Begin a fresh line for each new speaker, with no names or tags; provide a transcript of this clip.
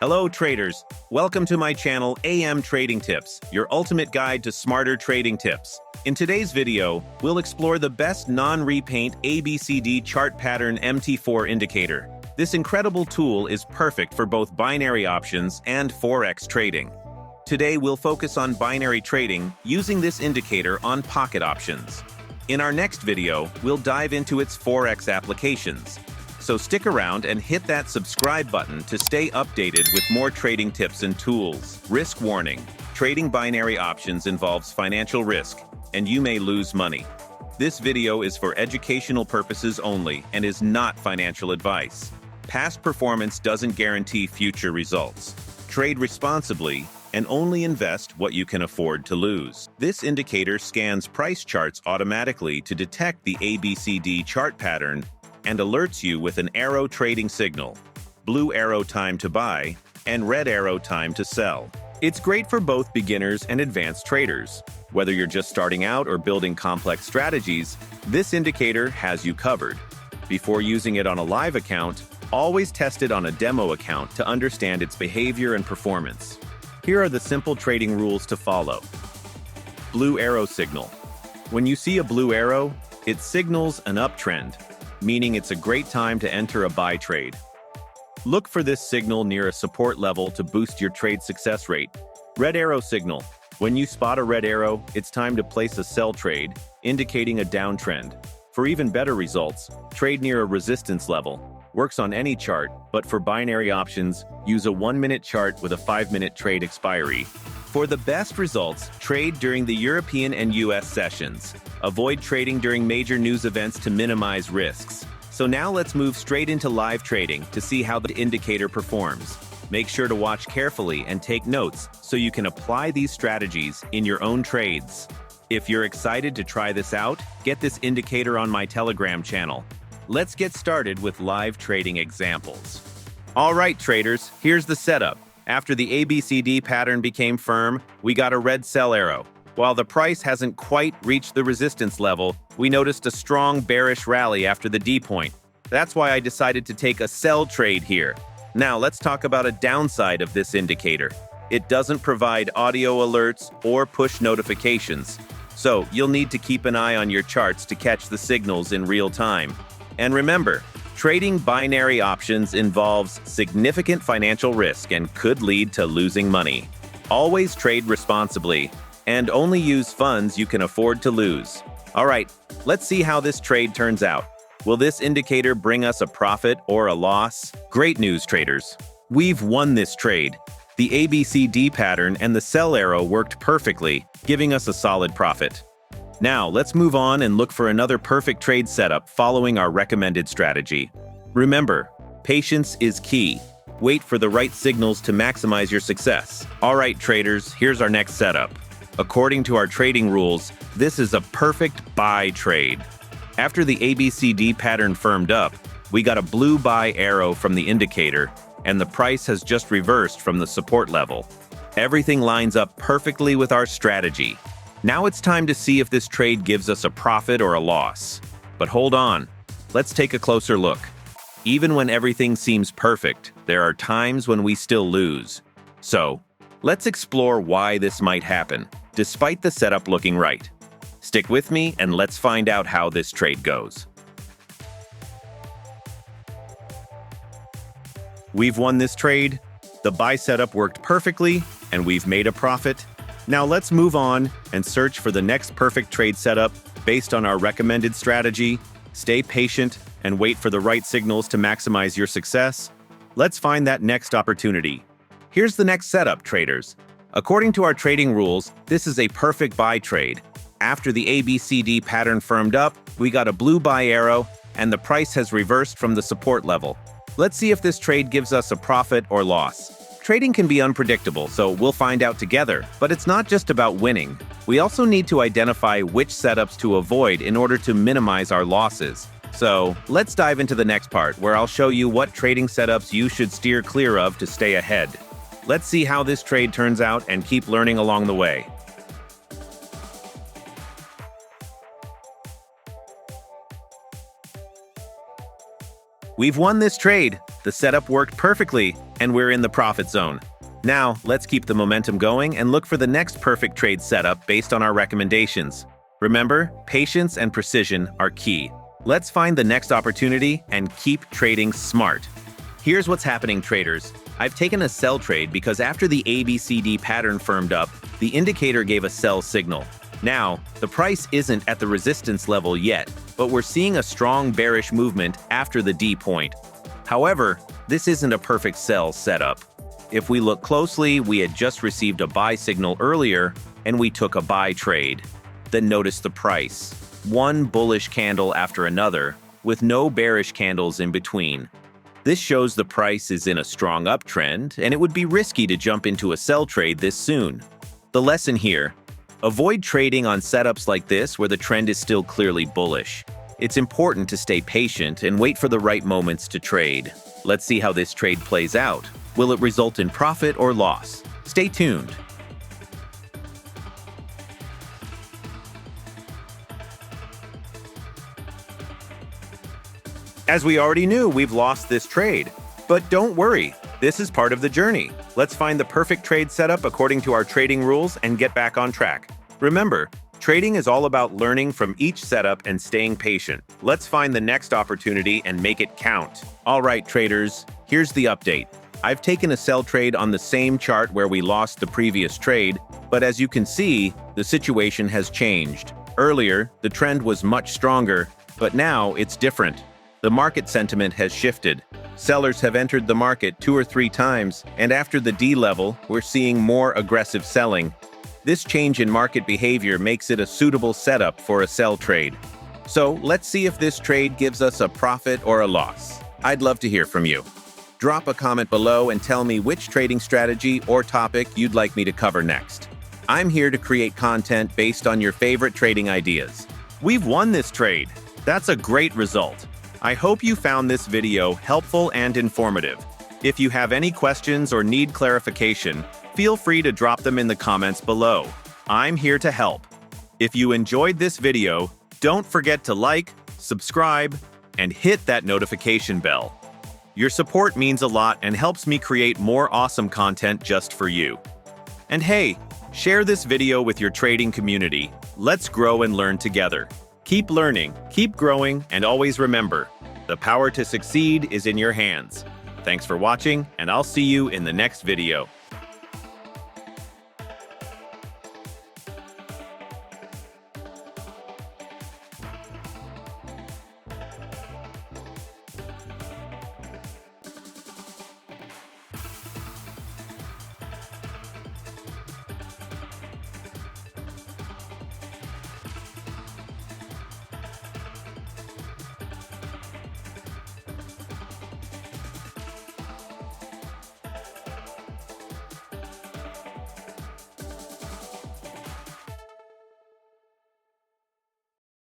Hello traders, welcome to my channel AM Trading Tips, your ultimate guide to smarter trading tips. In today's video, we'll explore the best non-repaint ABCD chart pattern MT4 indicator. This incredible tool is perfect for both binary options and Forex trading. Today we'll focus on binary trading using this indicator on pocket options. In our next video, we'll dive into its Forex applications. So stick around and hit that subscribe button to stay updated with more trading tips and tools. Risk warning: trading binary options involves financial risk, and you may lose money. This video is for educational purposes only and is not financial advice. Past performance doesn't guarantee future results. Trade responsibly and only invest what you can afford to lose. This indicator scans price charts automatically to detect the ABCD chart pattern and alerts you with an arrow trading signal, blue arrow time to buy, and red arrow time to sell. It's great for both beginners and advanced traders. Whether you're just starting out or building complex strategies, this indicator has you covered. Before using it on a live account, always test it on a demo account to understand its behavior and performance. Here are the simple trading rules to follow. Blue arrow signal. When you see a blue arrow, it signals an uptrend, meaning it's a great time to enter a buy trade. Look for this signal near a support level to boost your trade success rate. Red arrow signal. When you spot a red arrow, it's time to place a sell trade, indicating a downtrend. For even better results, trade near a resistance level. Works on any chart, but for binary options, use a 1-minute chart with a 5-minute trade expiry. For the best results, trade during the European and US sessions. Avoid trading during major news events to minimize risks. So now let's move straight into live trading to see how the indicator performs. Make sure to watch carefully and take notes so you can apply these strategies in your own trades. If you're excited to try this out, get this indicator on my Telegram channel. Let's get started with live trading examples. All right, traders, here's the setup. After the ABCD pattern became firm, we got a red sell arrow. While the price hasn't quite reached the resistance level, we noticed a strong bearish rally after the D point. That's why I decided to take a sell trade here. Now let's talk about a downside of this indicator. It doesn't provide audio alerts or push notifications, so you'll need to keep an eye on your charts to catch the signals in real time. And remember, trading binary options involves significant financial risk and could lead to losing money. Always trade responsibly and only use funds you can afford to lose. All right, let's see how this trade turns out. Will this indicator bring us a profit or a loss? Great news, traders. We've won this trade. The ABCD pattern and the sell arrow worked perfectly, giving us a solid profit. Now, let's move on and look for another perfect trade setup following our recommended strategy. Remember, patience is key. Wait for the right signals to maximize your success. All right, traders, here's our next setup. According to our trading rules, this is a perfect buy trade. After the ABCD pattern firmed up, we got a blue buy arrow from the indicator, and the price has just reversed from the support level. Everything lines up perfectly with our strategy. Now it's time to see if this trade gives us a profit or a loss. But hold on, let's take a closer look. Even when everything seems perfect, there are times when we still lose. So, let's explore why this might happen, despite the setup looking right. Stick with me and let's find out how this trade goes. We've won this trade, the buy setup worked perfectly, and we've made a profit. Now let's move on and search for the next perfect trade setup based on our recommended strategy. Stay patient and wait for the right signals to maximize your success. Let's find that next opportunity. Here's the next setup, traders. According to our trading rules, this is a perfect buy trade. After the ABCD pattern firmed up, we got a blue buy arrow, and the price has reversed from the support level. Let's see if this trade gives us a profit or loss. Trading can be unpredictable, so we'll find out together. But it's not just about winning. We also need to identify which setups to avoid in order to minimize our losses. So let's dive into the next part, where I'll show you what trading setups you should steer clear of to stay ahead. Let's see how this trade turns out and keep learning along the way. We've won this trade. The setup worked perfectly, and we're in the profit zone. Now, let's keep the momentum going and look for the next perfect trade setup based on our recommendations. Remember, patience and precision are key. Let's find the next opportunity and keep trading smart. Here's what's happening, traders. I've taken a sell trade because after the ABCD pattern firmed up, the indicator gave a sell signal. Now, the price isn't at the resistance level yet, but we're seeing a strong bearish movement after the D point. However, this isn't a perfect sell setup. If we look closely, we had just received a buy signal earlier, and we took a buy trade. Then notice the price. One bullish candle after another, with no bearish candles in between. This shows the price is in a strong uptrend, and it would be risky to jump into a sell trade this soon. The lesson here: avoid trading on setups like this where the trend is still clearly bullish. It's important to stay patient and wait for the right moments to trade. Let's see how this trade plays out. Will it result in profit or loss? Stay tuned. As we already knew, we've lost this trade. But don't worry, this is part of the journey. Let's find the perfect trade setup according to our trading rules and get back on track. Remember, trading is all about learning from each setup and staying patient. Let's find the next opportunity and make it count. All right, traders, here's the update. I've taken a sell trade on the same chart where we lost the previous trade, but as you can see, the situation has changed. Earlier, the trend was much stronger, but now it's different. The market sentiment has shifted. Sellers have entered the market 2 or 3 times, and after the D level, we're seeing more aggressive selling. This change in market behavior makes it a suitable setup for a sell trade. So let's see if this trade gives us a profit or a loss. I'd love to hear from you. Drop a comment below and tell me which trading strategy or topic you'd like me to cover next. I'm here to create content based on your favorite trading ideas. We've won this trade. That's a great result. I hope you found this video helpful and informative. If you have any questions or need clarification, feel free to drop them in the comments below. I'm here to help. If you enjoyed this video, don't forget to like, subscribe, and hit that notification bell. Your support means a lot and helps me create more awesome content just for you. And hey, share this video with your trading community. Let's grow and learn together. Keep learning, keep growing, and always remember, the power to succeed is in your hands. Thanks for watching, and I'll see you in the next video.